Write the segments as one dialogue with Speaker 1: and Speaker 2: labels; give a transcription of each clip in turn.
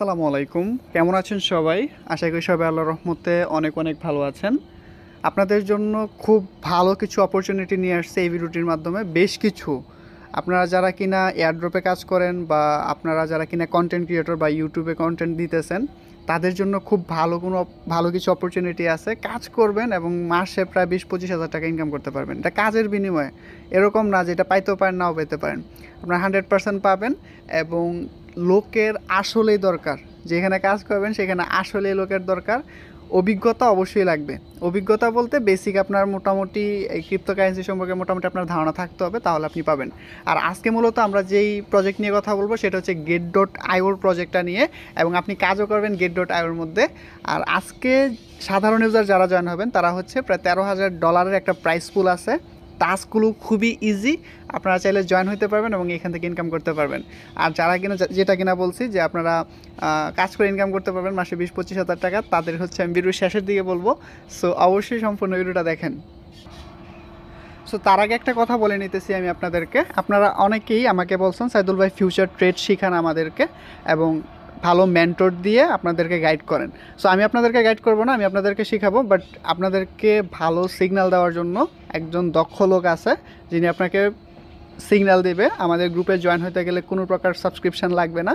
Speaker 1: আসসালামু আলাইকুম। কেমন আছেন সবাই? আশা করি সবাই আল্লাহর রহমতে অনেক অনেক ভালো আছেন। আপনাদের জন্য খুব ভালো কিছু অপরচুনিটি নিয়ে আসছে এই ভিডিওটির মাধ্যমে। বেশ কিছু আপনারা যারা কিনা এয়ারড্রপে কাজ করেন বা আপনারা যারা কিনা কন্টেন্ট ক্রিয়েটর বা ইউটিউবে কন্টেন্ট দিতেছেন, তাদের জন্য খুব ভালো কিছু অপরচুনিটি আছে। কাজ করবেন এবং মাসে প্রায় 20-25 হাজার টাকা ইনকাম করতে পারবেন। এটা কাজের বিনিময়ে, এরকম না যে এটা পাইতেও পারেন নাও পেতে পারেন। আপনারা 100% পাবেন এবং লোকের আসলেই দরকার। যেখানে কাজ করবেন সেখানে আসলেই লোকের দরকার। অভিজ্ঞতা অবশ্যই লাগবে। অভিজ্ঞতা বলতে বেসিক আপনার মোটামুটি এই ক্রিপ্টোকারেন্সি সম্পর্কে মোটামুটি আপনার ধারণা থাকতে হবে, তাহলে আপনি পাবেন। আর আজকে মূলত আমরা যেই প্রজেক্ট নিয়ে কথা বলবো সেটা হচ্ছে get.ioর প্রজেক্টটা নিয়ে, এবং আপনি কাজও করবেন get.ioর মধ্যে। আর আজকে সাধারণ ইউজার যারা জয়েন হবেন তারা হচ্ছে প্রায় $13,000 একটা প্রাইস পুল আছে। টাস্কগুলো খুবই ইজি, আপনারা চাইলে জয়েন হতে পারবেন এবং এখান থেকে ইনকাম করতে পারবেন। আর যারা কিনা যেটা কিনা বলছি যে আপনারা কাজ করে ইনকাম করতে পারবেন মাসে 20-25 হাজার টাকা, তাদের হচ্ছে আমি ভিডিওর শেষের দিকে বলবো। সো অবশ্যই সম্পূর্ণ ভিডিওটা দেখেন। সো তার আগে একটা কথা বলে নিতেছি আমি আপনাদেরকে। আপনারা অনেকেই আমাকে বলছেন সাইদুল ভাই ফিউচার ট্রেড শিখান আমাদেরকে এবং ভালো মেন্টর দিয়ে আপনাদেরকে গাইড করেন। সো আমি আপনাদেরকে গাইড করবো না, আমি আপনাদেরকে শিখাবো, বাট আপনাদেরকে ভালো সিগন্যাল দেওয়ার জন্য একজন দক্ষ লোক আছে যিনি আপনাকে সিগন্যাল দেবে। আমাদের গ্রুপে জয়েন হতে গেলে কোনো প্রকার সাবস্ক্রিপশান লাগবে না,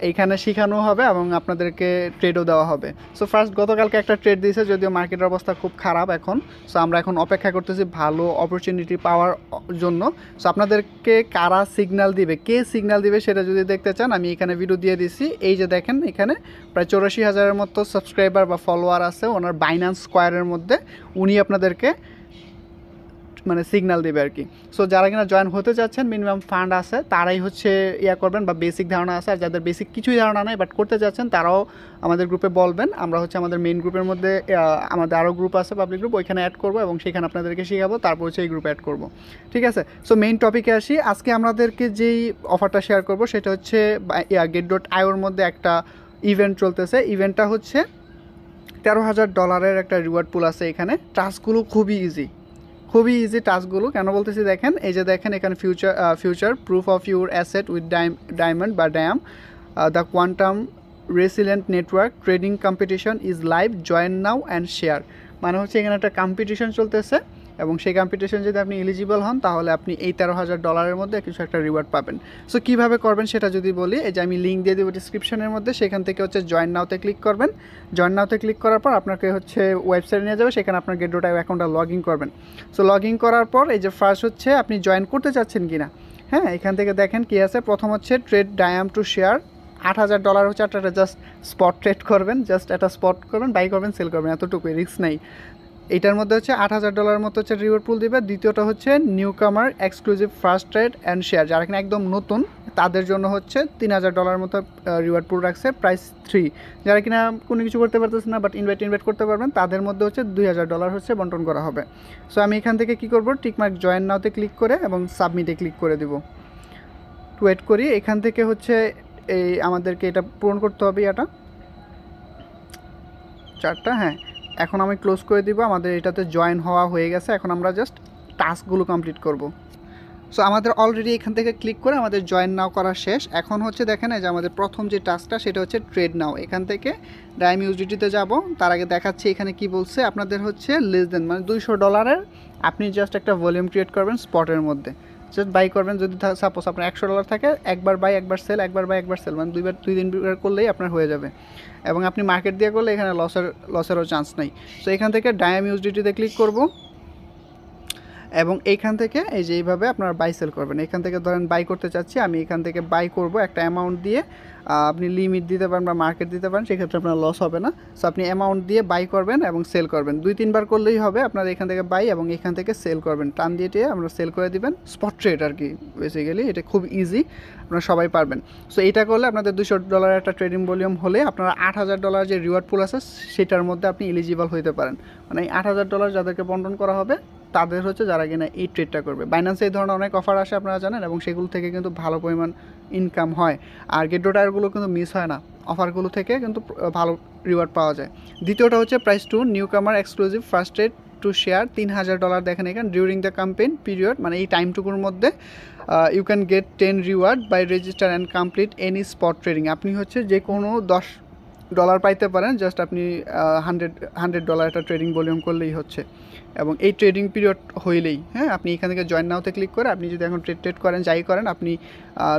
Speaker 1: এইখানে শেখানো হবে এবং আপনাদেরকে ট্রেডও দেওয়া হবে। সো ফার্স্ট গতকালকে একটা ট্রেড দিয়েছে, যদিও মার্কেটের অবস্থা খুব খারাপ এখন। সো আমরা এখন অপেক্ষা করতেছি ভালো অপরচুনিটি পাওয়ার জন্য। সো আপনাদেরকে কারা সিগন্যাল দিবে, কে সিগন্যাল দিবে সেটা যদি দেখতে চান, আমি এখানে ভিডিও দিয়ে দিছি। এই যে দেখেন, এখানে প্রায় 84,000-এর মতো সাবস্ক্রাইবার বা ফলোয়ার আছে ওনার বাইন্যান্স স্কোয়ারের মধ্যে। উনি আপনাদেরকে মানে সিগন্যাল দেবে আর কি। সো যারা কিনা জয়েন হতে চাচ্ছেন, মিনিমাম ফান্ড আছে, তারাই হচ্ছে করবেন বা বেসিক ধারণা আছে। আর যাদের বেসিক কিছুই ধারণা নেই বাট করতে চাচ্ছেন, তারাও আমাদের গ্রুপে বলবেন। আমরা হচ্ছে আমাদের মেইন গ্রুপের মধ্যে আমাদের আরও গ্রুপ আছে, পাবলিক গ্রুপ, ওইখানে অ্যাড করবো এবং সেখানে আপনাদেরকে শেখাবো, তারপর হচ্ছে এই গ্রুপে অ্যাড করবো। ঠিক আছে, সো মেইন টপিকে আসি। আজকে আমাদেরকে যেই অফারটা শেয়ার করবো সেটা হচ্ছে get.ioর মধ্যে একটা ইভেন্ট চলতেছে। ইভেন্টটা হচ্ছে $13,000 একটা রিওয়ার্ড পুল আছে। এখানে টাস্কগুলো খুবই ইজি টাস্কগুলো। কেন বলতেছি দেখেন, এই যে দেখেন এখানে future proof of your asset with diamond বা dam, the quantum resilient network trading competition is live, join now and share. মানে হচ্ছে এখানে একটা কম্পিটিশন চলতেছে এবং সেই কম্পিটিশন যদি আপনি এলিজিবল হন তাহলে আপনি এই $13,000 মধ্যে কিছু একটা রিওয়ার্ড পাবেন। সো কীভাবে করবেন সেটা যদি বলি, এই যে আমি লিঙ্ক দিয়ে দেবো ডিসক্রিপশনের মধ্যে, সেখান থেকে হচ্ছে জয়েন নাওতে ক্লিক করবেন। জয়েন নাওতে ক্লিক করার পর আপনাকে হচ্ছে ওয়েবসাইটে নিয়ে যাবে, সেখানে আপনার get.io অ্যাকাউন্টটা লগ ইন করবেন। সো লগ ইন করার পর এই যে ফার্স্ট হচ্ছে আপনি জয়েন করতে চাচ্ছেন কিনা, হ্যাঁ এখান থেকে দেখেন কী আছে। প্রথম হচ্ছে ট্রেড ডায়াম টু শেয়ার, $8,000 হচ্ছে একটা জাস্ট স্পট ট্রেড করবেন, জাস্ট একটা স্পট করবেন, বাই করবেন, সেল করবেন, এতটুকুই, রিস্ক নেই। এইটার মধ্যে হচ্ছে $8,000 মতো হচ্ছে রিওয়ার্ড পুল দিবে। দ্বিতীয়টা হচ্ছে নিউ কামার exclusive first trade and share, যারা কিনা একদম নতুন তাদের জন্য হচ্ছে $3,000 মতো রিওয়ার্ড পুল রাখছে, প্রাইস 3। যারা কিনা কোনো কিছু করতে পারতেছে না বাট ইনভাইট করতে পারবেন, তাদের মধ্যে হচ্ছে $2,000 হচ্ছে বন্টন করা হবে। সো আমি এখান থেকে কী করবো, টিকমার্ক জয়েন নাওতে ক্লিক করে এবং সাবমিটে ক্লিক করে দিব। ওয়েট করি, এখান থেকে হচ্ছে এই আমাদেরকে এটা পূরণ করতে হবে, এটা 4টা, হ্যাঁ। এখন আমি ক্লোজ করে দিব, আমাদের এটাতে জয়েন হওয়া হয়ে গেছে। এখন আমরা জাস্ট টাস্কগুলো কমপ্লিট করব। সো আমাদের অলরেডি এখান থেকে ক্লিক করে আমাদের জয়েন নাও করা শেষ। এখন হচ্ছে দেখেন এই যে আমাদের প্রথম যে টাস্কটা সেটা হচ্ছে ট্রেড নাও। এখান থেকে ডাইম ইউজিটিতে যাব, তার আগে দেখাচ্ছি এখানে কি বলছে। আপনাদের হচ্ছে লেস দেন মানে $200 আপনি জাস্ট একটা ভলিউম ক্রিয়েট করবেন স্পটের মধ্যে, জাস্ট বাই করবেন। যদি সাপোজ আপনার $100 থাকে, একবার বাই একবার সেল, একবার বাই একবার সেল, মানে 2-3 করলেই আপনার হয়ে যাবে। এবং আপনি মার্কেট দিয়ে করলে এখানে লসেরও চান্স নেই। সো এখান থেকে ডায়াম ইউজিটিতে ক্লিক করব এবং এইখান থেকে এই যে এইভাবে আপনারা বাই সেল করবেন। এখান থেকে ধরেন বাই করতে চাচ্ছি, আমি এখান থেকে বাই করব একটা অ্যামাউন্ট দিয়ে। আপনি লিমিট দিতে পারেন বা মার্কেট দিতে পারেন, সেক্ষেত্রে আপনার লস হবে না। সো আপনি অ্যামাউন্ট দিয়ে বাই করবেন এবং সেল করবেন, 2-3 বার করলেই হবে। আপনার এখান থেকে বাই এবং এখান থেকে সেল করবেন, টান দিয়ে আপনারা সেল করে দিবেন। স্পট ট্রেড আর কি বেসিক্যালি, এটা খুব ইজি, আপনারা সবাই পারবেন। সো এটা করলে আপনাদের $200 একটা ট্রেডিং ভলিউম হলে আপনারা $8,000 যে রিওয়ার্ড পুল আছে সেটার মধ্যে আপনি এলিজিবল হতে পারেন। মানে এই $8,000 যাদেরকে বন্টন করা হবে তাদের হচ্ছে যারা কিনা এই ট্রেডটা করবে। বাইন্যান্সে এই ধরনের অনেক অফার আসে আপনারা জানেন, এবং সেগুলো থেকে কিন্তু ভালো পরিমাণ ইনকাম হয়। আর get.ioগুলো কিন্তু মিস হয় না, অফারগুলো থেকে কিন্তু ভালো রিওয়ার্ড পাওয়া যায়। দ্বিতীয়টা হচ্ছে প্রাইস 2 নিউ কামার exclusive first trade to share $3000 দেখেন এখানে ডিউরিং দ্য ক্যাম্পেইন পিরিয়ড, মানে এই টাইমটুকুর মধ্যে you can get 10 reward by register and complete any spot trading. আপনি হচ্ছে যে কোনো $10 পাইতে পারেন, জাস্ট আপনি $100 একটা ট্রেডিং ভলিউম করলেই হচ্ছে, এবং এই ট্রেডিং পিরিয়ড হইলেই হ্যাঁ আপনি এখান থেকে জয়েন নাওতে ক্লিক করে আপনি যদি এখন ট্রেড করেন যাই করেন আপনি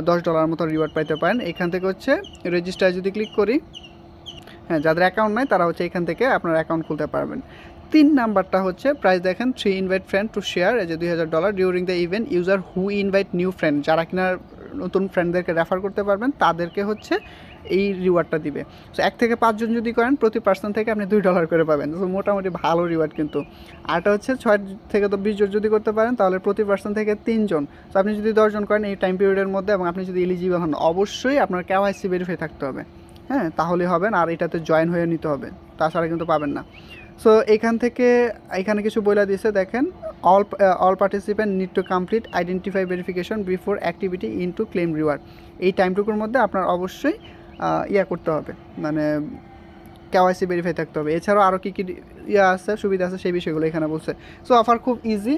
Speaker 1: $10 মতো রিওয়ার্ড পাইতে পারেন। এখান থেকে হচ্ছে রেজিস্টার যদি ক্লিক করি, হ্যাঁ যাদের অ্যাকাউন্ট নাই তারা হচ্ছে এখান থেকে আপনার অ্যাকাউন্ট খুলতে পারবেন। 3 নাম্বারটা হচ্ছে প্রাইস দেখেন 3 ইনভাইট ফ্রেন্ড টু শেয়ার, এই যে $2000 during the event user who invite new friend, যারা কিনা নতুন ফ্রেন্ডদেরকে রেফার করতে পারবেন তাদেরকে হচ্ছে এই রিওয়ার্ডটা দিবে। সো 1 থেকে 5 জন যদি করেন প্রতি পার্সন থেকে আপনি $2 করে পাবেন, তো মোটামুটি ভালো রিওয়ার্ড কিন্তু। আরটা হচ্ছে 6 থেকে 20 জন যদি করতে পারেন তাহলে প্রতি পার্সন থেকে 3 জন। সো আপনি যদি 10 জন করেন এই টাইম পিরিয়ডের মধ্যে এবং আপনি যদি এলিজিবল হন, অবশ্যই আপনার KYC ভেরিফাই থাকতে হবে, হ্যাঁ তাহলে হবেন, আর এটাতে জয়েন হয়ে নিতে হবে, তাছাড়া কিন্তু পাবেন না। সো এখানে কিছু বলে দিয়েছে দেখেন, all participant need to complete identify verification before activity into claim reward. এই টাইমটুকুর মধ্যে আপনার অবশ্যই করতে হবে, মানে KYC ভেরিফাই থাকতে হবে। এছাড়াও আরও কী আছে সুবিধা আছে সেই বিষয়গুলো এখানে বলছে। সো অফার খুব ইজি,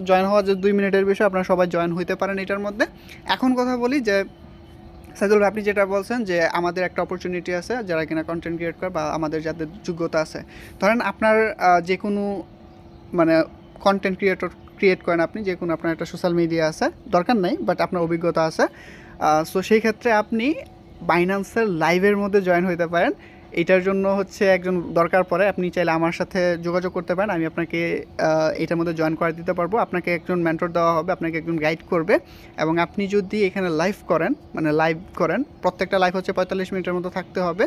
Speaker 1: জয়েন হওয়ার যে 2 মিনিটের বিষয়, আপনারা সবাই জয়েন হইতে পারেন এটার মধ্যে। এখন কথা বলি যে সাইদুল ভাই আপনি যেটা বলছেন যে আমাদের একটা অপরচুনিটি আছে যারা কিনা কন্টেন্ট ক্রিয়েট করে বা আমাদের যাদের যোগ্যতা আছে, ধরেন আপনার যে কোনো মানে কন্টেন্ট ক্রিয়েট করেন আপনি, যে কোনো আপনার একটা সোশ্যাল মিডিয়া আছে, দরকার নেই বাট আপনার অভিজ্ঞতা আছে, সো সেই ক্ষেত্রে আপনি বাইন্যান্সের লাইভের মধ্যে জয়েন হতে পারেন। এটার জন্য হচ্ছে একজন দরকার পড়ে, আপনি চাইলে আমার সাথে যোগাযোগ করতে পারেন, আমি আপনাকে এটার মধ্যে জয়েন করে দিতে পারবো। আপনাকে একজন মেন্টর দেওয়া হবে, আপনাকে একজন গাইড করবে, এবং আপনি যদি এখানে লাইভ করেন, প্রত্যেকটা লাইভ হচ্ছে 45 মিনিটের মতো থাকতে হবে।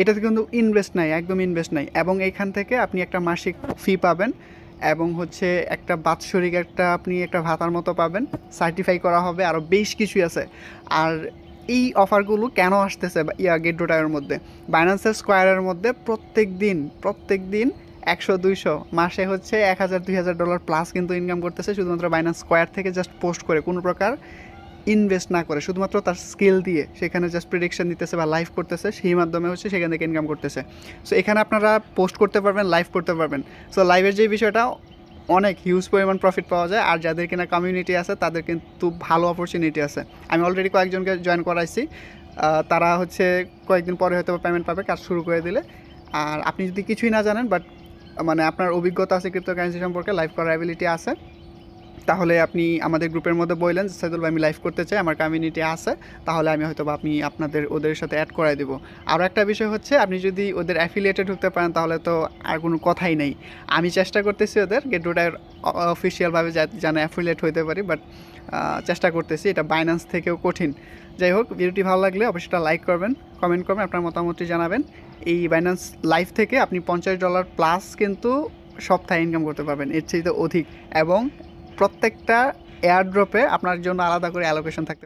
Speaker 1: এটাতে কিন্তু ইনভেস্ট নাই, একদম ইনভেস্ট নাই, এবং এখান থেকে আপনি একটা মাসিক ফি পাবেন, এবং হচ্ছে একটা বাৎসরিক আপনি একটা ভাতার মতো পাবেন, সার্টিফাই করা হবে, আরও বেশ কিছুই আছে। আর এই অফারগুলো কেন আসতেছে গেট.এর মধ্যে, বাইন্যান্সের স্কোয়ারের মধ্যে প্রত্যেক দিন 100-200 মাসে হচ্ছে $1000-2000 প্লাস কিন্তু ইনকাম করতেছে, শুধুমাত্র বাইন্যান্স স্কোয়ার থেকে জাস্ট পোস্ট করে, কোনো প্রকার ইনভেস্ট না করে, শুধুমাত্র তার স্কিল দিয়ে সেখানে জাস্ট প্রেডিকশন দিতেছে বা লাইভ করতেছে, সেই মাধ্যমে হচ্ছে সেখান থেকে ইনকাম করতেছে। সো এখানে আপনারা পোস্ট করতে পারবেন, লাইভ করতে পারবেন। সো লাইভের যে বিষয়টা অনেক হিউজ পরিমাণ প্রফিট পাওয়া যায়, আর যাদের কিনা কমিউনিটি আছে তাদের কিন্তু ভালো অপরচুনিটি আছে। আমি অলরেডি কয়েকজনকে জয়েন করাইছি, তারা হচ্ছে কয়েকদিন পরে হয়তো পেমেন্ট পাবে কাজ শুরু করে দিলে। আর আপনি যদি কিছুই না জানেন বাট মানে আপনার অভিজ্ঞতা আছে ক্রিপ্টোকারেন্সি সম্পর্কে, লাইভ করার অ্যাবিলিটি আছে, তাহলে আপনি আমাদের গ্রুপের মধ্যে বললেন যে সাইদুল ভাই আমি লাইভ করতে চাই, আমার কমিউনিটি আছে, তাহলে আমি হয়তো বা ওদের সাথে অ্যাড করাই দেবো। আরও একটা বিষয় হচ্ছে, আপনি যদি ওদের অ্যাফিলিয়েটেড হতে পারেন তাহলে তো আর কোনো কথাই নেই। আমি চেষ্টা করতেছি ওদের গেট.এর অফিসিয়ালভাবে যেন অ্যাফিলিয়েট হতে পারি, বাট চেষ্টা করতেছি, এটা বাইন্যান্স থেকেও কঠিন। যাই হোক, ভিডিওটি ভালো লাগলে অবশ্যই লাইক করবেন, কমেন্ট করবেন, আপনার মতামতটি জানাবেন। এই বাইন্যান্স লাইভ থেকে আপনি $50 প্লাস কিন্তু সপ্তাহে ইনকাম করতে পারবেন, এর চেয়ে অধিক, এবং প্রত্যেকটা এয়ারড্রপে আপনার জন্য আলাদা করে অ্যালোকেশন থাকতে